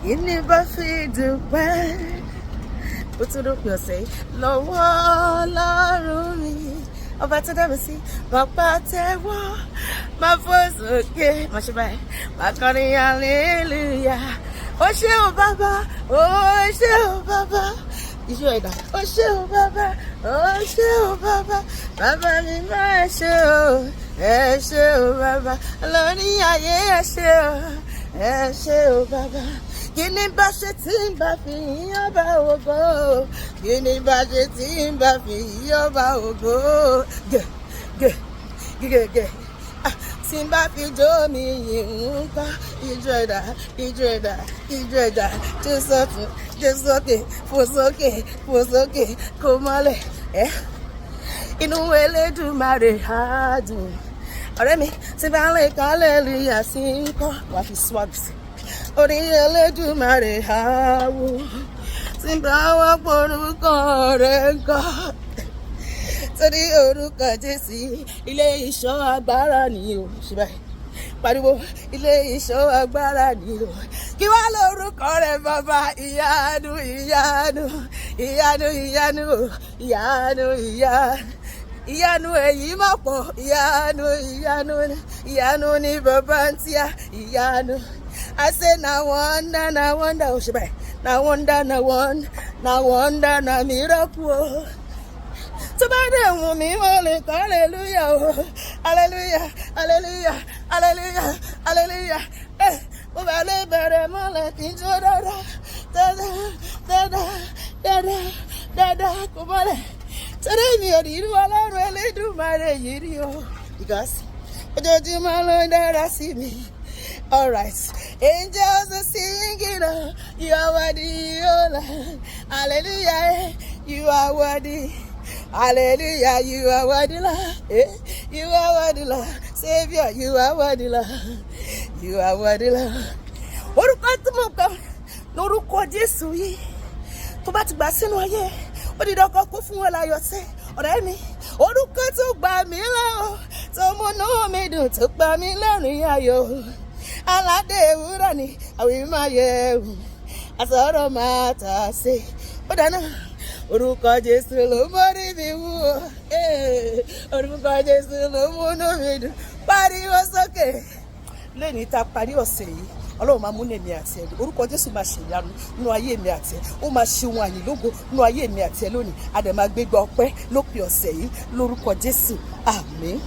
Kini bá fi dúpẹ́. Ó tún dópin ọ̀sẹ̀ yìí lọ́wọ́ Ọlọ́run mi. Ọba tó dá mi sí, bàbá tẹ́wọ́, máa fò sókè, máa ṣe báyìí, máa kọrin hallelujah. Ó ṣé o bàbá, ó ṣé o bàbá. Iṣu ẹ̀dá, ó ṣé o bàbá, ó ṣé o bàbá. Bàbá mi máa ṣe o, ẹ ṣé o bàbá. Lórí ayé ẹ ṣé o bàbá. Kini bá ṣe tí ń bá fi yíyan bá ògo? Kini bá ṣe tí ń bá fi yíyan bá ògo? Gẹ̀. Tí ń bá fi jó mi yìí ń pa ijó ẹ̀dá, jó sọ́tún, jó sókè, fò sókè, kó mọ́lẹ̀. Inú Elédùmarè á dùn. Ọ̀rẹ́ mi, tí bá lè kọ́ hallelujah sí ń kọ́, wàá fi swag sí. Orí Elédùmarè á wò, tí bá wá porúkọ rẹ̀ ńkọ́. Torí orúkọ Jésù ilé ìṣọ́ agbára ni o. Ṣé báyìí pariwo ilé ìṣọ́ agbára ni o. Kí wá lórúkọ rẹ̀ bàbá? Ìyanu èyí má pọ̀. Ìyanu ni bàbá ń tíya. Ìyanu. I say na wonder, oh shit, na wonder, na miracle, oh. So by the way, me only hallelujah, oh, hallelujah. Oh, vale, better, more like into da, come on. Today, me, you are really do my radio because you my Lord that I see me. All right, angels are singing, you are worthy, oh Lord. Hallelujah, you are worthy. Hallelujah, you are worthy, Lord. You are worthy, Lord. Savior, you are worthy, Lord. You are worthy, Lord. Orúkọ tí mo kọ lórúkọ Jésù yìí tó bá ti gbà sínú ayé ó di dandan kó fún wọn láyọ̀ sí ọ̀rẹ́ mi. Orúkọ tó gbà mí lọ tó múnú mi dùn tó gbà mí lẹ́rìn ayọ̀. Aládé ewúrà ni àwìn máa yẹ ewu àsọ̀rọ̀ máa tà sí. Ó dáná orúkọ Jésù ló mórí mi wú o. Orúkọ Jésù ló múnú mi dùn. Pariwo sókè. Lẹ́yìn tá a parí ọ̀sẹ̀ yìí Ọlọ́run máa múnú èmi àti ẹ̀. Orúkọ Jésù máa ṣe ìyanu nínú ayé mi àti ẹ̀. Ó máa ṣe ohun àyìnlógo nínú ayé mi àti ẹ̀ lónìí. A dẹ̀ máa gbégbá ọpẹ́ lópin ọ̀sẹ̀ yìí lórúkọ Jésù. Àmín.